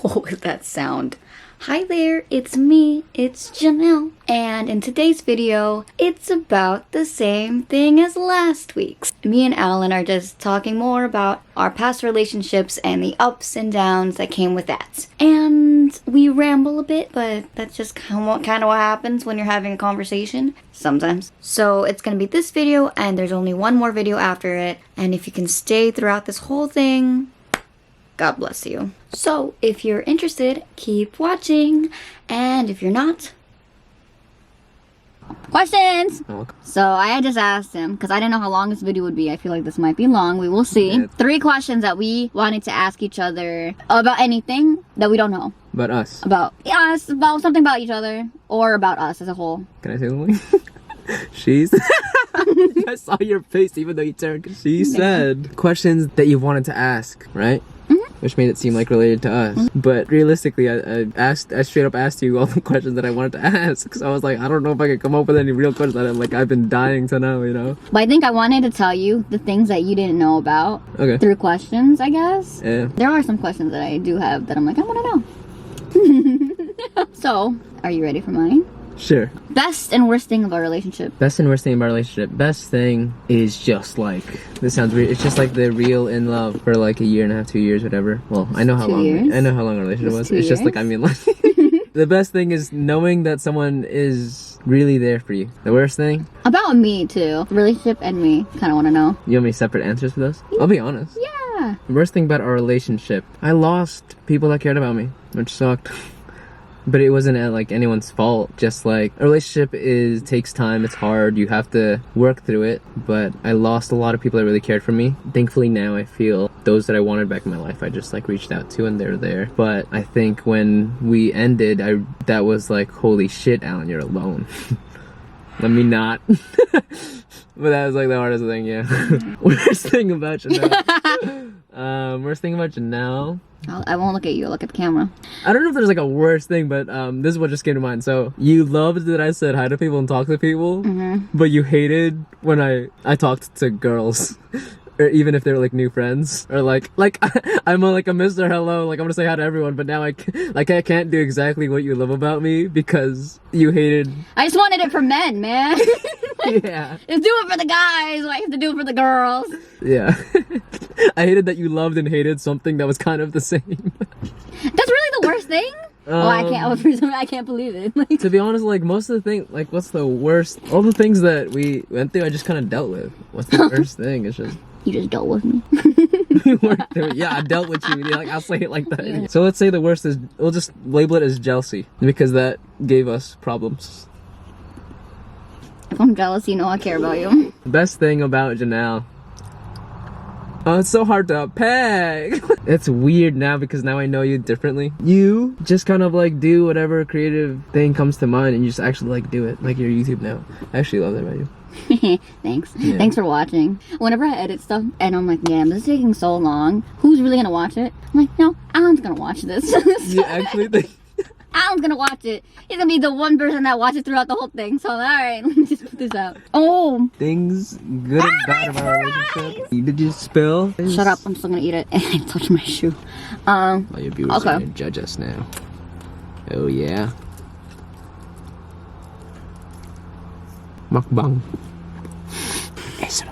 What was that sound? Hi there, it's me, it's Janelle. And in today's video, it's about the same thing as last week's. Me and Alan are just talking more about our past relationships and the ups and downs that came with that. And we ramble a bit, but that's just kind of what happens when you're having a conversation, sometimes. So it's gonna be this video, and there's only one more video after it. And if you can stay throughout this whole thing, God bless you. So, if you're interested, keep watching. And if you're not, questions! So, I had just asked him, because I didn't know how long this video would be. I feel like this might be long. We will see. Yeah. 3 questions that we wanted to ask each other about anything that we don't know. About us. About us, about something about each other, or about us as a whole. Can I say something? She's... I saw your face even though you turned. She said questions that you wanted to ask, right? Which made it seem like related to us. But realistically, I straight up asked you all the questions that I wanted to ask. Because I was like, I don't know if I could come up with any real questions that I've been dying to know, you know? But I think I wanted to tell you the things that you didn't know about. Okay. Through questions, I guess. Yeah. There are some questions that I do have that I'm like, I want to know. So, are you ready for mine? Sure. Best and worst thing of our relationship. Best and worst thing about our relationship. Best thing is just like, this sounds weird, it's just like the real in love for like a year and a half, 2 years, whatever. Well, I know how long our relationship was. It's just like, I mean, like, the best thing is knowing that someone is really there for you. The worst thing? About me too. Relationship and me. Kind of want to know. You want me separate answers for those? Yeah. I'll be honest. Yeah. The worst thing about our relationship, I lost people that cared about me, which sucked. But it wasn't like anyone's fault. Just like a relationship takes time, it's hard, you have to work through it. But I lost a lot of people that really cared for me. Thankfully now I feel those that I wanted back in my life, I just like reached out to and they're there. But I think when we ended, that was like, holy shit, Alan, you're alone. Let me not. But that was like the hardest thing, yeah. Worst thing about Janelle. Worst thing about Janelle. I won't look at you, I'll look at the camera. I don't know if there's like a worst thing, but this is what just came to mind. So you loved that I said hi to people and talked to people, but you hated when I talked to girls. Or even if they were like new friends, or like I'm a Mr. Hello, like I'm gonna say hi to everyone, but now I can't do exactly what you love about me because you hated. I just wanted it for men, man. Yeah. Just do it for the guys. Why you have to do it for the girls? Yeah. I hated that you loved and hated something that was kind of the same. That's really the worst thing. I can't believe it. Like, to be honest, like most of the things, like what's the worst? All the things that we went through, I just kind of dealt with. What's the worst thing? It's just. You just dealt with me. Yeah, I dealt with you. Like, I'll say it like that. Yeah. So let's say the worst is, we'll just label it as jealousy because that gave us problems. If I'm jealous, you know I care about you. Best thing about Janelle. Oh, it's so hard to peg. It's weird now because now I know you differently. You just kind of like do whatever creative thing comes to mind and you just actually like do it. Like your YouTube now. I actually love that about you. Thanks. Yeah. Thanks for watching. Whenever I edit stuff and I'm like, damn, this is taking so long. Who's really gonna watch it? I'm like, no, Alan's gonna watch this. You actually think? Alan's gonna watch it. He's gonna be the one person that watches throughout the whole thing. So, alright, let me just put this out. Oh! Things good and bad about our relationship. Did you spill? Shut up, I'm still gonna eat it. And I touched my shoe. All your viewers are gonna judge us now. Oh, yeah. Mukbang. ASMR.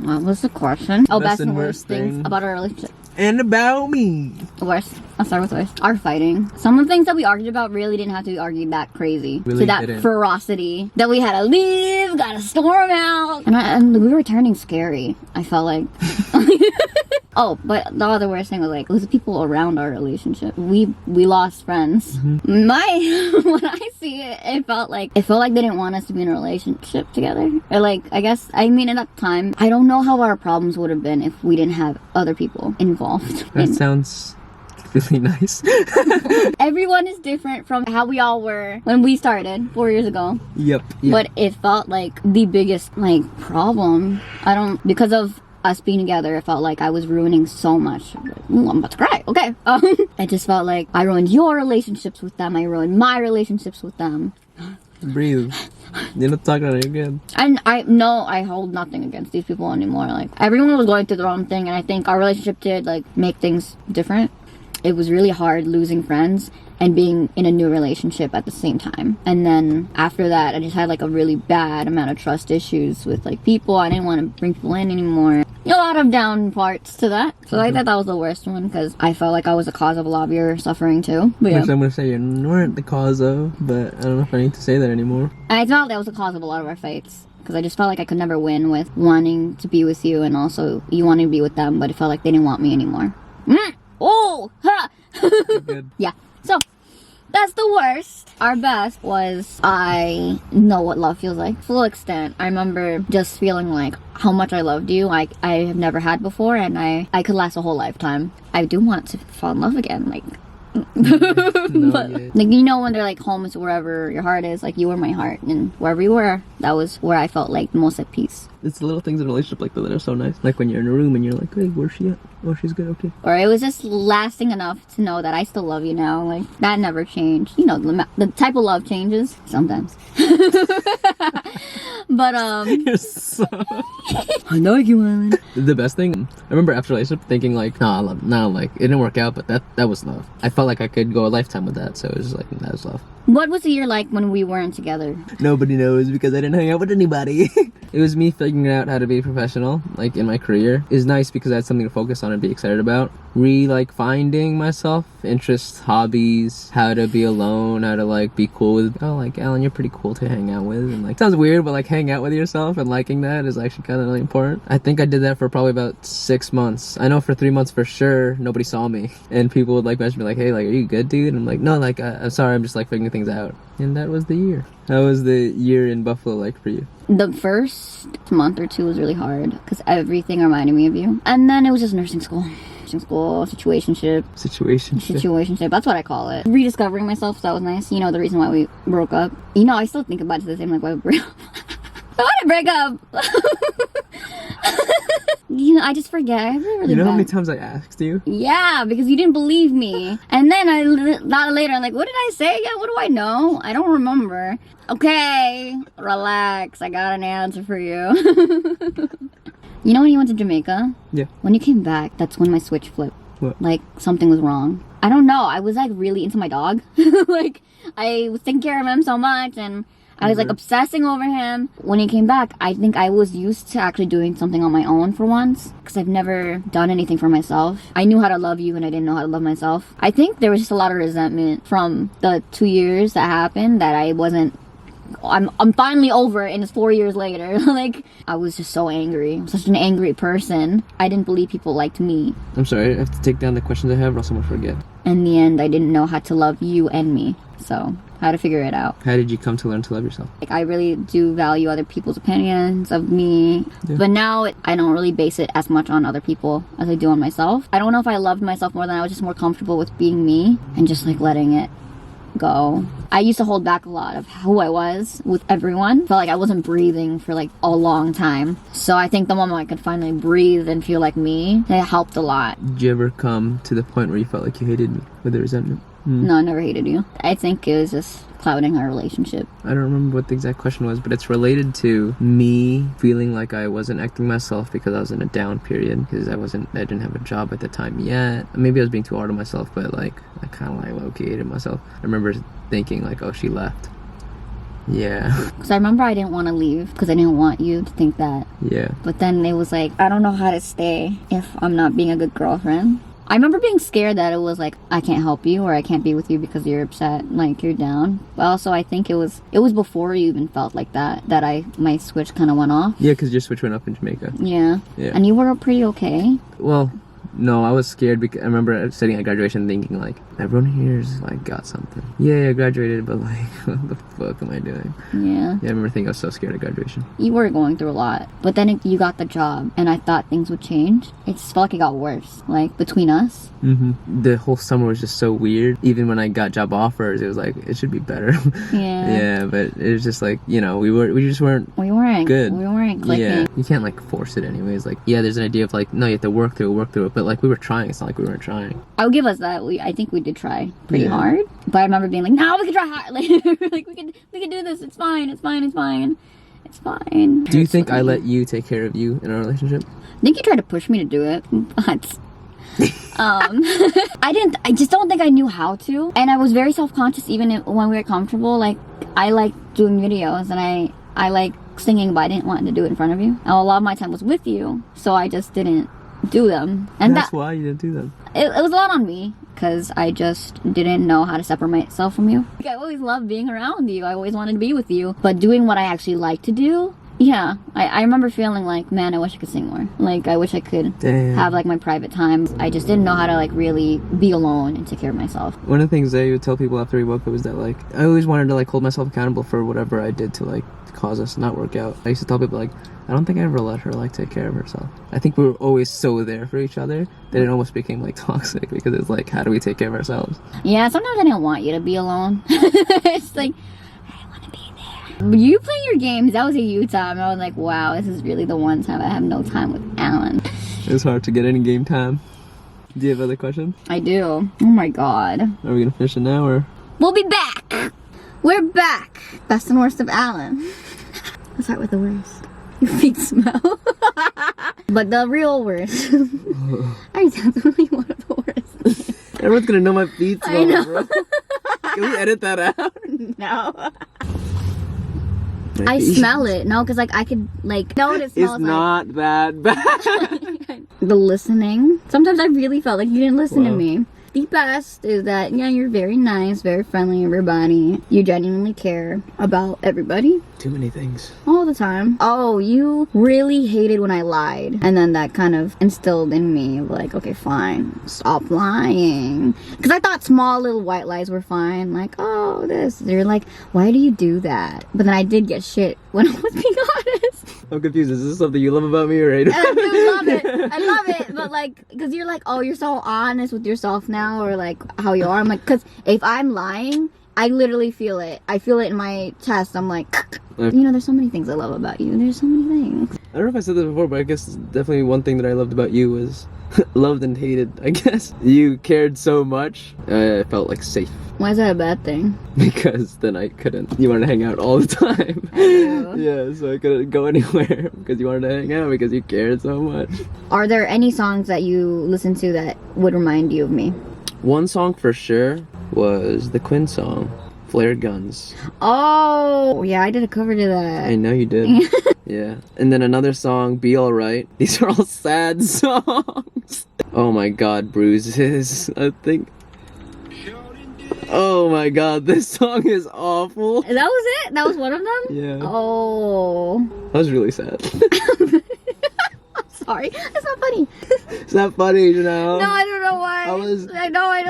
What was the question? Oh, Best best and worst things about our relationship. And about me. Worst. I'll start with worst. Our fighting. Some of the things that we argued about really didn't have to be argued that crazy. Really to that didn't. Ferocity. That we had to leave, gotta storm out. And we were turning scary, I felt like. Oh, but the other worst thing was like, it was the people around our relationship. We lost friends. When I see it, it felt like they didn't want us to be in a relationship together. Or like, I guess, I mean at that time, I don't know how our problems would have been if we didn't have other people involved. That sounds really nice. Everyone is different from how we all were when we started 4 years ago. Yep. But it felt like the biggest like problem. Because of us being together, it felt like I was ruining so much. Ooh, I'm about to cry. Okay. I just felt like I ruined your relationships with them. I ruined my relationships with them. Breathe. You're not talking about it again. And I hold nothing against these people anymore. Like, everyone was going through their own thing, and I think our relationship did like make things different. it was really hard losing friends and being in a new relationship at the same time. And then after that, I just had like a really bad amount of trust issues with like people. I didn't want to bring people in anymore. A lot of down parts to that. So I thought that was the worst one because I felt like I was the cause of a lot of your suffering too. But yeah. Which I'm gonna say you weren't the cause of, but I don't know if I need to say that anymore. I felt that was the cause of a lot of our fights. Because I just felt like I could never win with wanting to be with you and also you wanting to be with them, but it felt like they didn't want me anymore. Oh! Ha! Good. Yeah. So, that's the worst. Our best was I know what love feels like. Full extent. I remember just feeling like how much I loved you. I have never had before, and I could last a whole lifetime. I do want to fall in love again. Like, but, like, you know when they're like home is wherever your heart is, like you were my heart, and wherever you were, that was where I felt like the most at peace. It's the little things in a relationship like that are so nice. Like when you're in a room and you're like, hey, where's she at? Oh, she's good, okay. Or it was just lasting enough to know that I still love you now. Like, that never changed. You know, the type of love changes sometimes. But, You're so... I know you, Alan. The best thing, I remember after relationship thinking like, like, it didn't work out, but that was love. I felt like I could go a lifetime with that, so it was just like, that was love. What was the year like when we weren't together? Nobody knows because I didn't hang out with anybody. It was me figuring out how to be a professional, like in my career. It was nice because I had something to focus on and be excited about. Finding myself, interests, hobbies, how to be alone, how to like be cool with, oh, like, Alan, you're pretty cool to hang out with. And like, sounds weird, but like hang out with yourself and liking that is actually kind of really important. I think I did that for probably about 6 months. I know for 3 months for sure, nobody saw me. And people would like message me like, hey, like, are you good, dude? And I'm like, no, like, I'm sorry, I'm just like figuring things out. And that was the year. How was the year in Buffalo like for you? The first month or two was really hard because everything reminded me of you. And then it was just nursing school. Situationship. That's what I call it. Rediscovering myself, so that was nice. You know, the reason why we broke up. You know, I still think about it to the same, like, why we broke up. Why did I break up? You know, I just forget. I really You know bad. how many times I asked you? Yeah, because you didn't believe me. And then later, I'm like, what did I say again? What do I know? I don't remember. Okay, relax. I got an answer for you. You know when you went to Jamaica? Yeah. When you came back, that's when my switch flipped. What? Like, something was wrong. I don't know. I was, like, really into my dog. Like, I was taking care of him so much, and I was, like, obsessing over him. When he came back, I think I was used to actually doing something on my own for once. Because I've never done anything for myself. I knew how to love you, and I didn't know how to love myself. I think there was just a lot of resentment from the 2 years that happened that I wasn't... I'm finally over it, and it's 4 years later. Like, I was just so angry. I'm such an angry person. I didn't believe people liked me. I'm sorry, I have to take down the questions I have or else I'm gonna forget. In the end, I didn't know how to love you and me. So, how to figure it out. How did you come to learn to love yourself? Like, I really do value other people's opinions of me. Yeah. But now, I don't really base it as much on other people as I do on myself. I don't know if I loved myself more than I was just more comfortable with being me and just, like, letting it go. I used to hold back a lot of who I was with everyone. Felt like I wasn't breathing for like a long time. So I think the moment I could finally breathe and feel like me, it helped a lot. Did you ever come to the point where you felt like you hated me with the resentment? No, I never hated you. I think it was just clouding our relationship. I don't remember what the exact question was, but it's related to me feeling like I wasn't acting myself because I was in a down period, because I didn't have a job at the time yet. Maybe I was being too hard on myself, but like I kind of like low-key hated myself. I remember thinking like, oh, she left. Yeah. Because I remember I didn't want to leave because I didn't want you to think that. Yeah. But then it was like, I don't know how to stay if I'm not being a good girlfriend. I remember being scared that it was like, I can't help you or I can't be with you because you're upset, like you're down. But also I think it was before you even felt like that my switch kind of went off. Yeah, because your switch went up in Jamaica. Yeah. And you were pretty okay. Well, no, I was scared because I remember sitting at graduation thinking like, everyone here's like got something. Yeah, I graduated, but like, what the fuck am I doing? Yeah. Yeah, I remember thinking I was so scared of graduation. You were going through a lot, but then you got the job, and I thought things would change. It just felt like it got worse, like between us. Mm-hmm. The whole summer was just so weird. Even when I got job offers, it was like it should be better. Yeah. Yeah, but it was just like, you know, we just weren't good. We weren't clicking. Yeah, you can't like force it anyways. Like, yeah, there's an idea of like, no, you have to work through it, but like we were trying. It's not like we weren't trying. I would give us that. I think we did try pretty hard, but I remember being like, no, we can try hard. Like, like we can do this. It's fine. Do you think I let you take care of you in our relationship? I think you tried to push me to do it, but I just don't think I knew how to. And I was very self-conscious even when we were comfortable. Like, I like doing videos and I like singing, but I didn't want to do it in front of you. And a lot of my time was with you, so I just didn't do them. And that's why you didn't do them. It was a lot on me, because I just didn't know how to separate myself from you. Like, I always loved being around you. I always wanted to be with you. But doing what I actually like to do, yeah, I remember feeling like, man, I wish I could sing more. Like, I wish I could have, like, my private time. I just didn't know how to, like, really be alone and take care of myself. One of the things I would tell people after we woke up was that, like, I always wanted to, like, hold myself accountable for whatever I did to, like, cause us to not work out. I used to tell people, like, I don't think I ever let her, like, take care of herself. I think we were always so there for each other that it almost became, like, toxic, because it's like, how do we take care of ourselves? Yeah, sometimes I didn't want you to be alone. It's like, I want to be there. You playing your games, that was a you time. I was like, wow, this is really the one time I have no time with Alan. It's hard to get any game time. Do you have other questions? I do. Oh my god. Are we gonna finish it now, or? We'll be back! We're back! Best and worst of Alan. Let's start with the worst. Your feet smell. But the real worst. I definitely one of the worst. Everyone's gonna know my feet smell, I know. bro. Can we edit that out? No. I smell it. No, because, like, I could, like, know what it smells like. It's not that bad. The listening. Sometimes I really felt like you didn't listen to me. The best is that, yeah, you're very nice, very friendly, everybody. You genuinely care about everybody. Too many things. All the time. Oh, you really hated when I lied. And then that kind of instilled in me, like, okay, fine, stop lying. Because I thought small little white lies were fine. Like, oh, this. You're like, why do you do that? But then I did get shit when I was being honest. I'm confused. Is this something you love about me or hate? I do love it. I love it. But, like, because you're like, oh, you're so honest with yourself now, or, like, how you are. I'm like, because if I'm lying, I literally feel it. I feel it in my chest. I'm like, you know, there's so many things I love about you. There's so many things. I don't know if I said this before, but I guess definitely one thing that I loved about you was loved and hated, I guess. You cared so much. I felt like safe. Why is that a bad thing? Because then I couldn't. You wanted to hang out all the time. I do. Yeah, so I couldn't go anywhere because you wanted to hang out because you cared so much. Are there any songs that you listen to that would remind you of me? One song for sure was the Quinn song, Flared Guns. Oh, yeah, I did a cover to that. I know you did. Yeah. And then another song, Be Alright. These are all sad songs. Oh my god, Bruises, I think. Oh my god, this song is awful. That was it? That was one of them? Yeah. Oh. That was really sad. I'm sorry. That's not funny. It's not funny, you know? No, I don't know why. I know, I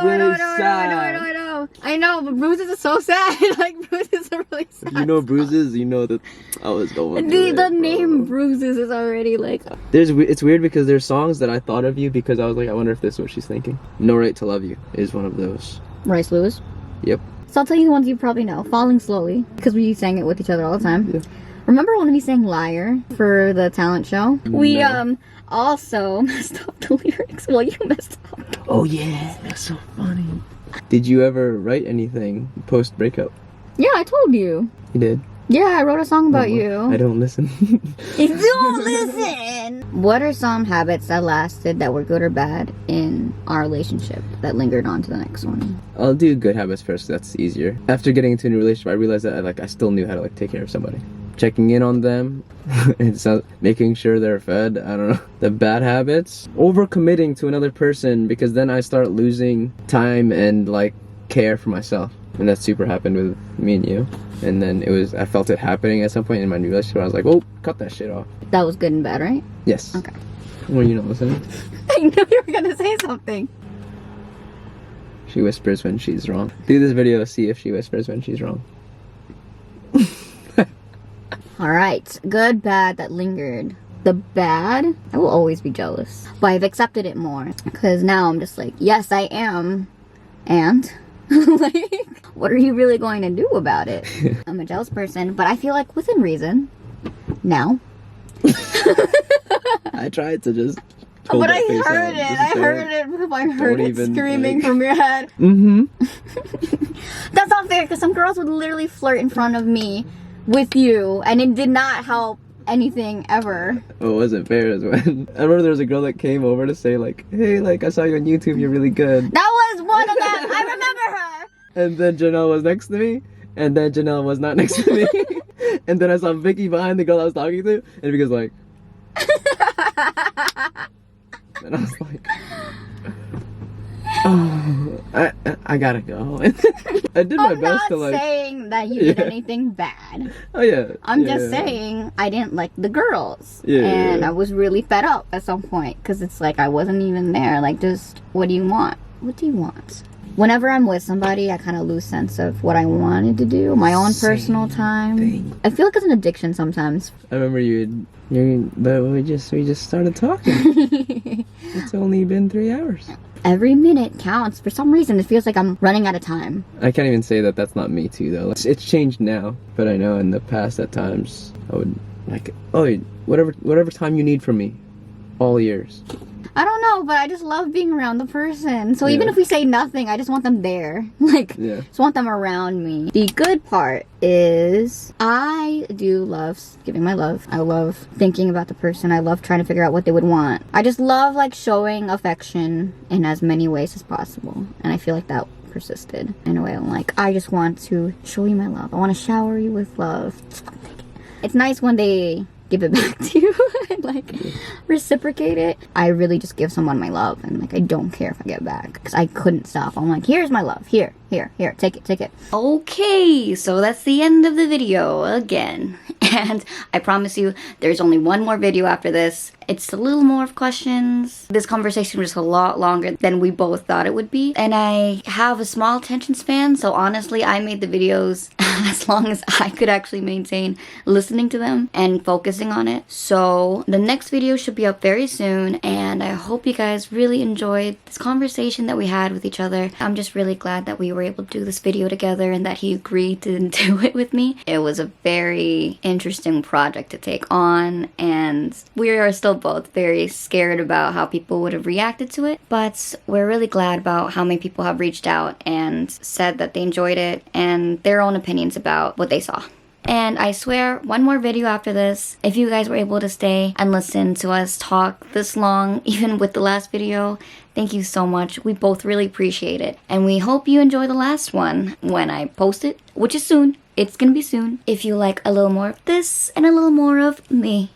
know, but Bruises is so sad. Like, Bruises are really sad. If you know Bruises, you know that I was going The name Bruises is already like... It's weird because there's songs that I thought of you because I was like, I wonder if this is what she's thinking. No Right to Love You is one of those. Royce Lewis? Yep. So I'll tell you the ones you probably know. Falling Slowly, because we sang it with each other all the time. Yeah. Remember when we sang Liar for the talent show? We also messed up the lyrics. Well, you messed up. Oh yeah, that's so funny. Did you ever write anything post breakup? Yeah, I told you. You did? Yeah, I wrote a song about you. I don't listen. Don't listen! What are some habits that lasted that were good or bad in our relationship that lingered on to the next one? I'll do good habits first. That's easier. After getting into a new relationship, I realized that I still knew how to take care of somebody. Checking in on them, and making sure they're fed. I don't know. The bad habits, overcommitting to another person, because then I start losing time and care for myself, and that super happened with me and you. And then I felt it happening at some point in my new relationship. I was like, oh, cut that shit off. That was good and bad, right? Yes. Okay. Were you not listening? I know you were gonna say something. She whispers when she's wrong. Do this video, see if she whispers when she's wrong. Alright, good, bad, that lingered. The bad, I will always be jealous. But I've accepted it more. Because now I'm just like, yes, I am. And? What are you really going to do about it? I'm a jealous person, but I feel like within reason. Now. I tried to just... But I heard it. I heard it screaming from your head. Mm-hmm. That's not fair, because some girls would literally flirt in front of me with you, and it did not help anything ever. What wasn't fair is when I remember there was a girl that came over to say like, hey, like I saw you on YouTube, you're really good. That was one of them. I remember her. And then Janelle was next to me, and then Janelle was not next to me. And then I saw Vicky behind the girl I was talking to, and Vicky was like, and I was like, oh, I gotta go. I did my best to like. I'm not saying that you did anything bad. Oh yeah. I'm just saying I didn't like the girls. Yeah. And I was really fed up at some point because it's like I wasn't even there. Like, just what do you want? What do you want? Whenever I'm with somebody, I kind of lose sense of what I wanted to do, my own personal time. Thing. I feel like it's an addiction sometimes. I remember but we just started talking. It's only been 3 hours. Every minute counts. For some reason, it feels like I'm running out of time. I can't even say that that's not me too, though. It's changed now, but I know in the past at times I would like, oh, whatever time you need from me, all ears. I don't know, but I just love being around the person. So even if we say nothing, I just want them there. Like, just want them around me. The good part is I do love giving my love. I love thinking about the person. I love trying to figure out what they would want. I just love like showing affection in as many ways as possible. And I feel like that persisted in a way. I'm like, I just want to show you my love. I want to shower you with love. It's nice when they give it back to you and like reciprocate it. I really just give someone my love, and like I don't care if I get back because I couldn't stop. I'm like, here's my love, here, take it. Okay, so that's the end of the video again. And I promise you there's only one more video after this. It's a little more of questions. This conversation was a lot longer than we both thought it would be, and I have a small attention span, so honestly I made the videos as long as I could actually maintain listening to them and focusing on it. So the next video should be up very soon, and I hope you guys really enjoyed this conversation that we had with each other. I'm just really glad that we were able to do this video together and that he agreed to do it with me. It was a very interesting project to take on, and we are still both very scared about how people would have reacted to it, but we're really glad about how many people have reached out and said that they enjoyed it and their own opinions about what they saw. And I swear, one more video after this. If you guys were able to stay and listen to us talk this long, even with the last video, thank you so much. We both really appreciate it. And we hope you enjoy the last one when I post it, which is soon. It's gonna be soon. If you like a little more of this and a little more of me,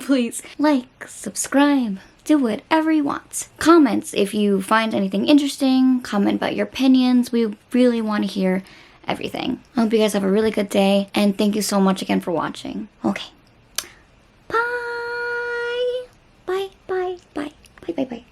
please like, subscribe, do whatever you want. Comments if you find anything interesting, comment about your opinions. We really want to hear everything. I hope you guys have a really good day, and thank you so much again for watching. Okay. Bye. Bye.